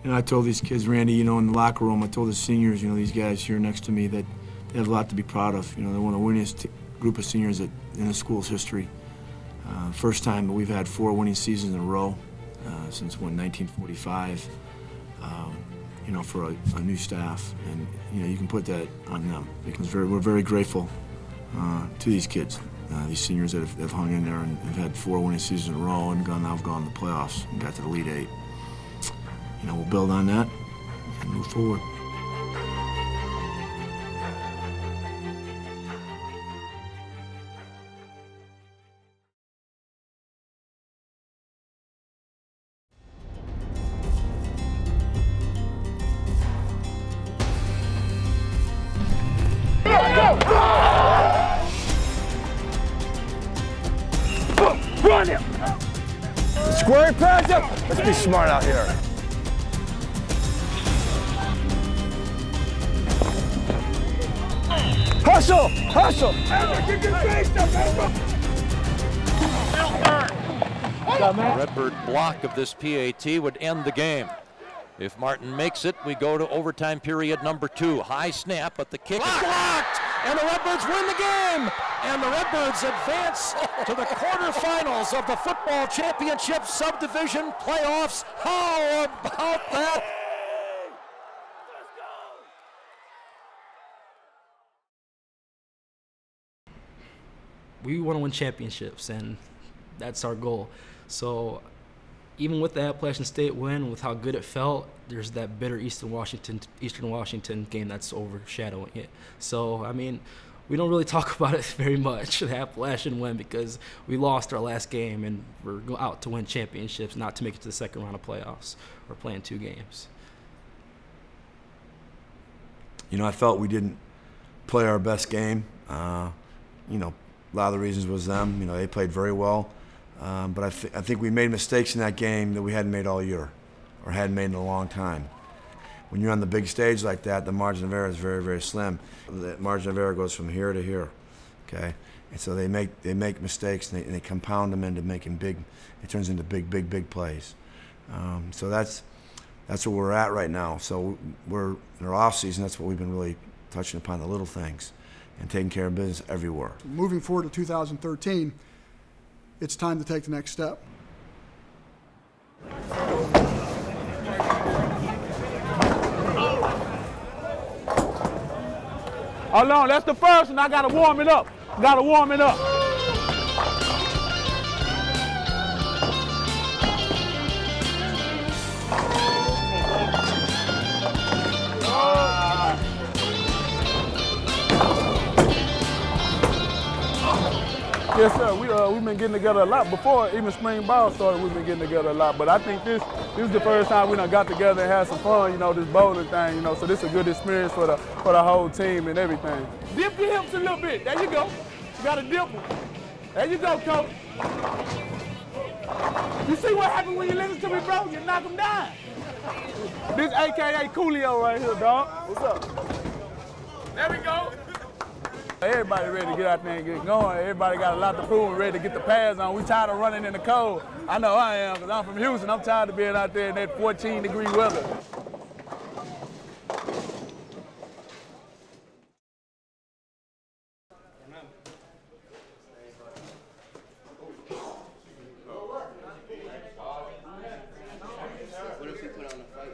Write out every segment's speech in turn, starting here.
I told these kids, Randy, in the locker room, I told the seniors, these guys here next to me, that they have a lot to be proud of. They're one of the winningest group of seniors in the school's history. First time we've had 4 winning seasons in a row since 1945. For a new staff, and you can put that on them because we're very grateful to these kids, these seniors that have hung in there and have had 4 winning seasons in a row and now have gone to the playoffs and got to the Elite Eight. We'll build on that and move forward. Run him! Square pads up! Let's be smart out here. Hustle! Hustle! The Redbird block of this PAT would end the game. If Martin makes it, we go to overtime period number 2. High snap, but the kick is blocked! And the Redbirds win the game! And the Redbirds advance to the quarterfinals of the football championship subdivision playoffs. How about that? We want to win championships, and that's our goal. So even with the Appalachian State win, with how good it felt, there's that bitter Eastern Washington game that's overshadowing it. So, we don't really talk about it very much, the Appalachian win, because we lost our last game and we're out to win championships, not to make it to the second round of playoffs. We're playing 2 games. I felt we didn't play our best game. A lot of the reasons was them. They played very well. But I think we made mistakes in that game that we hadn't made all year or hadn't made in a long time. When you're on the big stage like that, the margin of error is very, very slim. The margin of error goes from here to here, okay? And so they make mistakes and they compound them into making it turns into big plays. So that's where we're at right now. So we're in our off season. That's what we've been really touching upon, the little things and taking care of business everywhere. Moving forward to 2013, it's time to take the next step. Hold on, that's the first one. I gotta warm it up. Yes, sir. We've been getting together a lot before even spring ball started. We've been getting together a lot, but I think this is the first time we done got together and had some fun. This bowling thing. So this is a good experience for the whole team and everything. Dip your hips a little bit. There you go. You got to dip them. There you go, coach. You see what happens when you listen to me, bro? You knock them down. This AKA Coolio right here, dog. What's up? There we go. Everybody ready to get out there and get going. Everybody got a lot to prove and ready to get the pads on. We tired of running in the cold. I know I am, because I'm from Houston. I'm tired of being out there in that 14-degree weather. What if we put on a fight?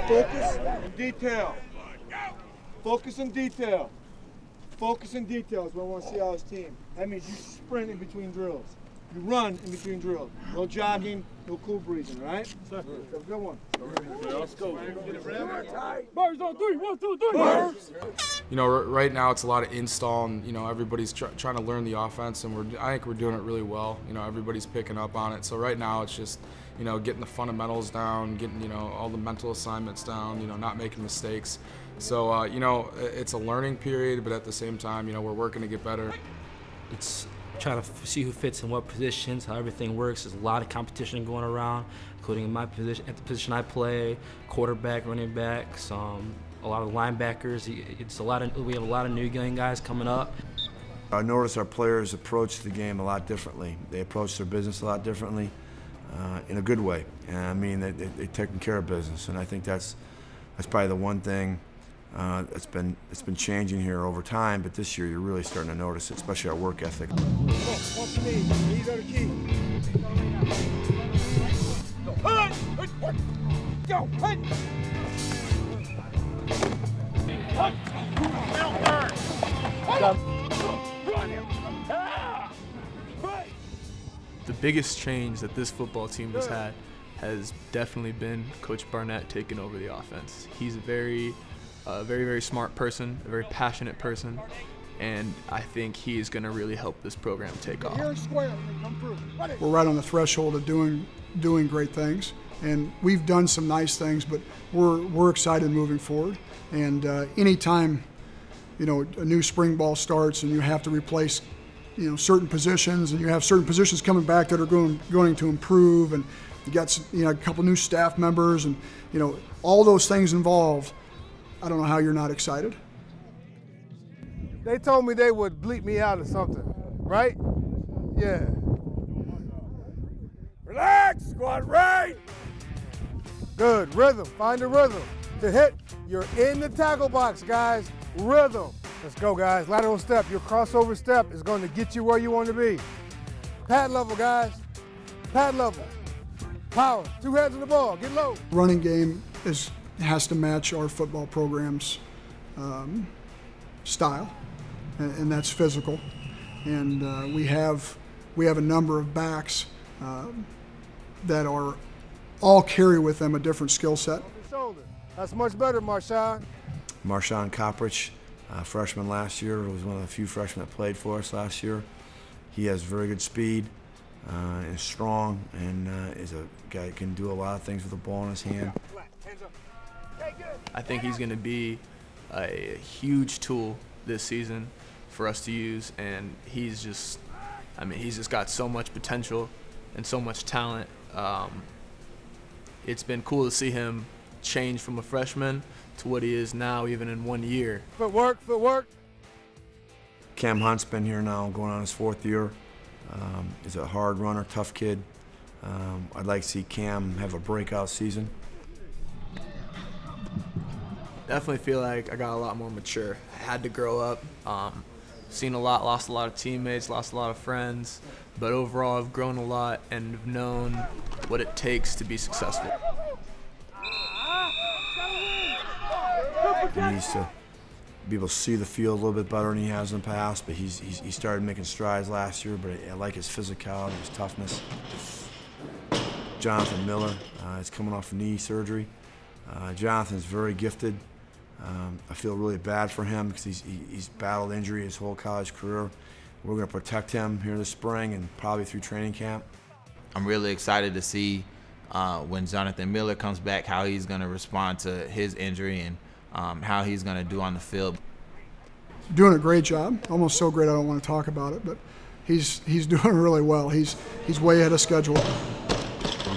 Focus and detail. Focus and detail. Focus and detail is what I want to see out of this team. That means you sprint in between drills. You run in between drills. No jogging, no cool breezing, all right? Have a good one. Let's go. Birds on 3. 1, 2, 3. Birds. Right now it's a lot of install, and everybody's trying to learn the offense, and I think we're doing it really well. Everybody's picking up on it. So right now it's just getting the fundamentals down, getting all the mental assignments down, not making mistakes. So it's a learning period, but at the same time, we're working to get better. It's trying to see who fits in what positions, how everything works. There's a lot of competition going around, including in my position, at the position I play, quarterback, running backs, a lot of linebackers. We have a lot of new young guys coming up. I notice our players approach the game a lot differently. They approach their business a lot differently, in a good way. And I mean, they're taking care of business, and I think that's probably the one thing it's been changing here over time. But this year, you're really starting to notice it, especially our work ethic. These are the keys. Go, The biggest change that this football team has had has definitely been Coach Barnett taking over the offense. He's a very, very smart person, a very passionate person, and I think he is going to really help this program take off. We're right on the threshold of doing great things, and we've done some nice things, but we're excited moving forward. And anytime, you know, a new spring ball starts and you have to replace, you know, certain positions, and you have certain positions coming back that are going to improve, and you got, you know, a couple new staff members, and, you know, all those things involved, I don't know how you're not excited. They told me they would bleep me out or something, right? Yeah. Relax, squad right. Good, rhythm, find the rhythm. To hit, you're in the tackle box, guys. Rhythm. Let's go, guys. Lateral step. Your crossover step is going to get you where you want to be. Pad level, guys. Pad level. Power. 2 hands on the ball. Get low. Running game has to match our football program's style, and that's physical. And we have a number of backs that are all carry with them a different skill set. That's much better, Marshawn. Marshawn Coppridge, freshman last year, was one of the few freshmen that played for us last year. He has very good speed, is strong, and is a guy that can do a lot of things with the ball in his hand. I think he's going to be a huge tool this season for us to use, and he's just got so much potential and so much talent. It's been cool to see him change from a freshman to what he is now, even in 1 year. Footwork, footwork. Cam Hunt's been here now, going on his 4th year. He's a hard runner, tough kid. I'd like to see Cam have a breakout season. Definitely feel like I got a lot more mature. I had to grow up. Seen a lot, lost a lot of teammates, lost a lot of friends, but overall I've grown a lot and have known what it takes to be successful. He needs to be able to see the field a little bit better than he has in the past, but he started making strides last year, but I like his physicality, his toughness. Jonathan Miller is coming off knee surgery. Jonathan's very gifted. I feel really bad for him because he's battled injury his whole college career. We're going to protect him here this spring and probably through training camp. I'm really excited to see when Jonathan Miller comes back, how he's going to respond to his injury and how he's going to do on the field. Doing a great job, almost so great I don't want to talk about it, but he's doing really well. He's way ahead of schedule. We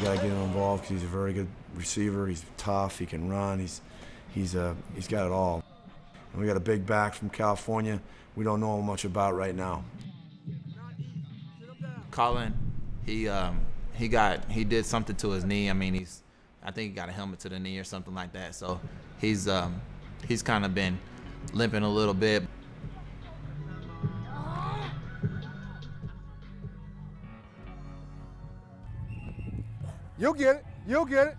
got to get him involved because he's a very good receiver. He's tough. He can run. He's got it all. And we got a big back from California we don't know much about right now. Colin, he did something to his knee. I mean, I think he got a helmet to the knee or something like that. So he's kind of been limping a little bit. You'll get it. You'll get it.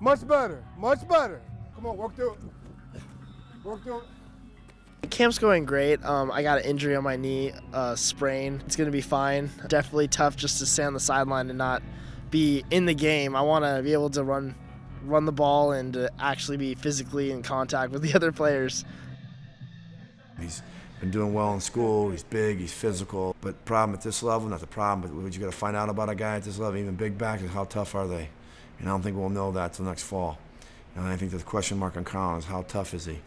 Much better. Much better. Come on, work through it. Work through it. Camp's going great. I got an injury on my knee, sprain. It's going to be fine. Definitely tough just to stay on the sideline and not be in the game. I want to be able to run the ball and to actually be physically in contact with the other players. He's been doing well in school. He's big, he's physical. But problem at this level, not the problem, but what you got to find out about a guy at this level, even big back, is how tough are they? And I don't think we'll know that till next fall. And I think the question mark on Colin is how tough is he?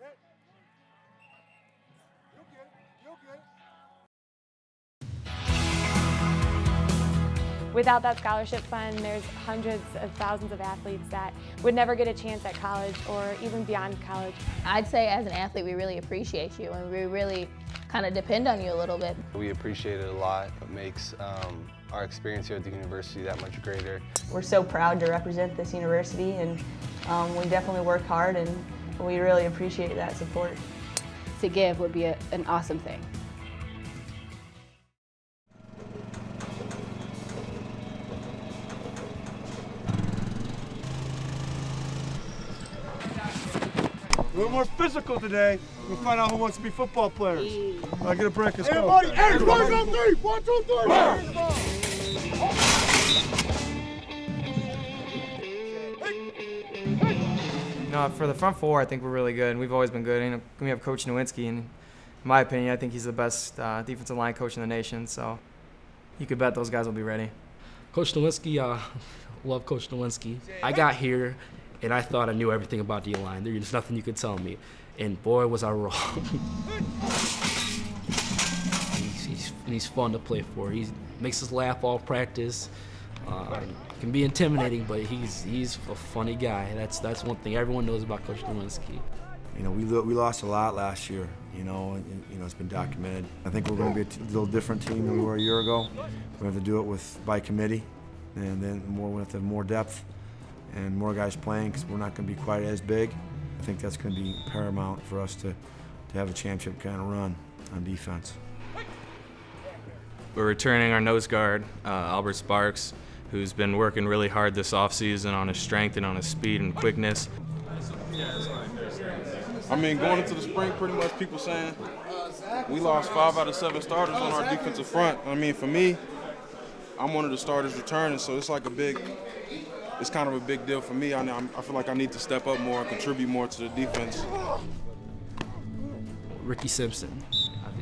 Without that scholarship fund, there's hundreds of thousands of athletes that would never get a chance at college or even beyond college. I'd say as an athlete, we really appreciate you and we really kind of depend on you a little bit. We appreciate it a lot. It makes our experience here at the university that much greater. We're so proud to represent this university, and we definitely work hard, and we really appreciate that support. To give would be an awesome thing. A little more physical today. We'll find out who wants to be football players. I'll get a break. Let's go. Everybody on three. 1, 2, 3. You know, for the front four, I think we're really good, and we've always been good. You know, we have Coach Nowinski, and in my opinion, I think he's the best defensive line coach in the nation. So you could bet those guys will be ready. Coach Nowinski, love Coach Nowinski. I got here, and I thought I knew everything about D-line. There's nothing you could tell me. And boy, was I wrong. he's fun to play for. He makes us laugh all practice. Can be intimidating, but he's a funny guy. That's one thing everyone knows about Coach Nowinski. You know, we lost a lot last year. You know, and it's been documented. I think we're going to be a little different team than we were a year ago. We have to do it by committee, and then we have to have more depth and more guys playing, because we're not going to be quite as big. I think that's going to be paramount for us to have a championship kind of run on defense. We're returning our nose guard, Albert Sparks, who's been working really hard this offseason on his strength and on his speed and quickness. I mean, going into the spring, pretty much people saying we lost 5 out of 7 starters on our defensive front. I mean, for me, I'm one of the starters returning, so it's like it's kind of a big deal for me. I feel like I need to step up more and contribute more to the defense. Ricky Simpson.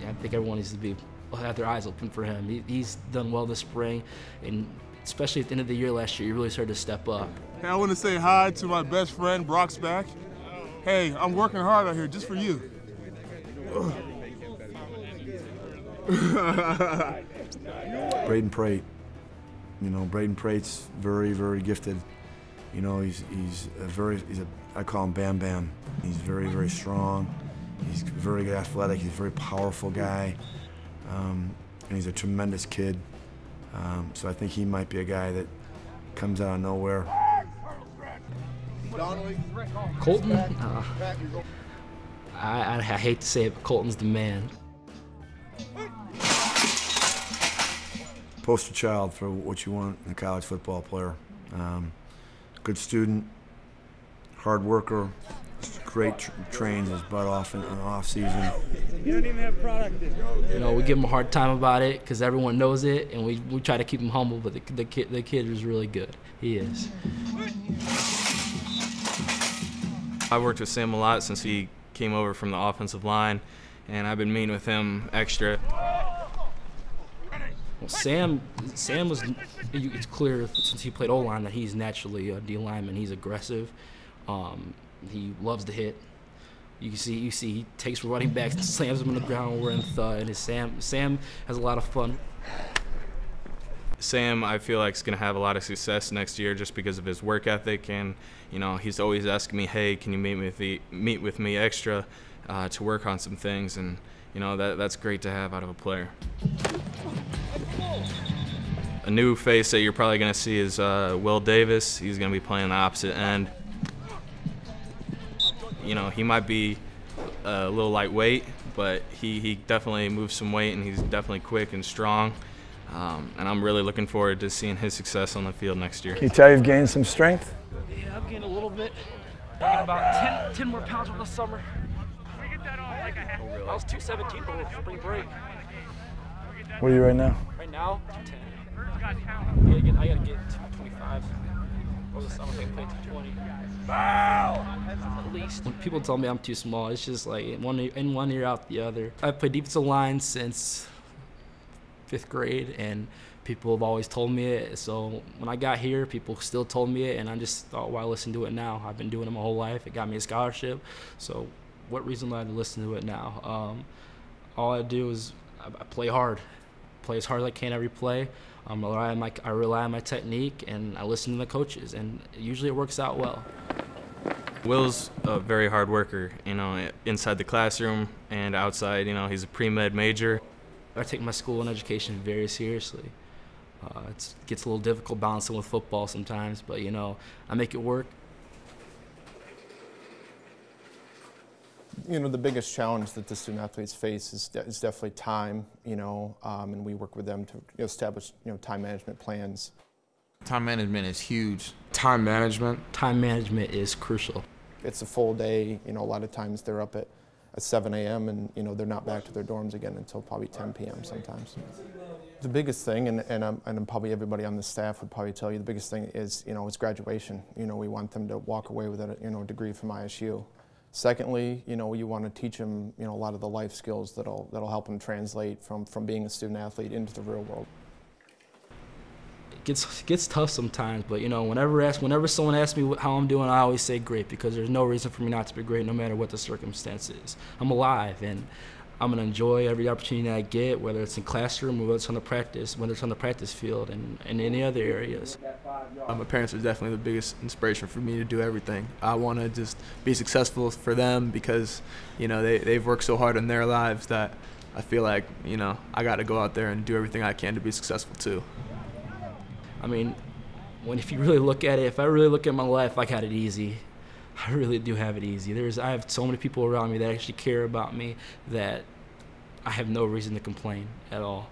I think everyone needs to have their eyes open for him. He's done well this spring, and especially at the end of the year last year, he really started to step up. Hey, I want to say hi to my best friend, Brock's back. Hey, I'm working hard out here just for you. Braden Prate. You know, Braden Prate's very, very gifted. You know, I call him Bam Bam. He's very, very strong. He's very athletic. He's a very powerful guy. And he's a tremendous kid. So I think he might be a guy that comes out of nowhere. Colton, I hate to say it, but Colton's the man. Poster child for what you want in a college football player. Good student, hard worker, great, trains his butt off in the off season. You don't even have product. You know, we give him a hard time about it because everyone knows it, and we try to keep him humble. But the kid is really good. He is. I worked with Sam a lot since he came over from the offensive line, and I've been meeting with him extra. Well, Sam was, it's clear since he played O-line that he's naturally a D-lineman. He's aggressive. He loves to hit. You see he takes running backs and slams them on the ground wearing thud. And Sam has a lot of fun. Sam, I feel like, is going to have a lot of success next year just because of his work ethic, and you know, he's always asking me, hey, can you meet with me extra to work on some things, and you know, that's great to have out of a player. A new face that you're probably going to see is Will Davis. He's going to be playing the opposite end. You know, he might be a little lightweight, but he definitely moves some weight, and he's definitely quick and strong. And I'm really looking forward to seeing his success on the field next year. Can you tell you've gained some strength? Yeah, I've gained a little bit. I got about 10 more pounds over the summer. I was 217 for spring break. What are you right now? Right now, 210. I gotta get 225. Over the summer, I played 220. At least. When people tell me I'm too small, it's just like in one ear out the other. I've played defensive line since 5th grade, and people have always told me it. So when I got here, people still told me it, and I just thought, why listen to it now? I've been doing it my whole life. It got me a scholarship. So what reason do I have to listen to it now? All I do is I play hard. Play as hard as I can every play. I rely on my technique, and I listen to the coaches, and usually it works out well. Will's a very hard worker, you know, inside the classroom and outside. You know, he's a pre-med major. I take my school and education very seriously. It gets a little difficult balancing with football sometimes, but, you know, I make it work. You know, the biggest challenge that the student athletes face is definitely time, you know, and we work with them to establish, you know, time management plans. Time management is huge. Time management? Time management is crucial. It's a full day, you know, a lot of times they're up at 7 a.m. and, you know, they're not back to their dorms again until probably 10 p.m. sometimes. The biggest thing, and probably everybody on the staff would probably tell you, the biggest thing is, you know, it's graduation. You know, we want them to walk away with a, you know, degree from ISU. Secondly, you know, you want to teach them, you know, a lot of the life skills that'll help them translate from being a student athlete into the real world. It gets tough sometimes, but, you know, whenever someone asks me how I'm doing, I always say great, because there's no reason for me not to be great no matter what the circumstance is. I'm alive, and I'm going to enjoy every opportunity I get, whether it's in classroom or whether it's on the practice field and in any other areas. My parents are definitely the biggest inspiration for me to do everything. I want to just be successful for them because, you know, they've worked so hard in their lives that I feel like, you know, I got to go out there and do everything I can to be successful too. I mean, if you really look at it, if I really look at my life, I got it easy. I really do have it easy. I have so many people around me that actually care about me that I have no reason to complain at all.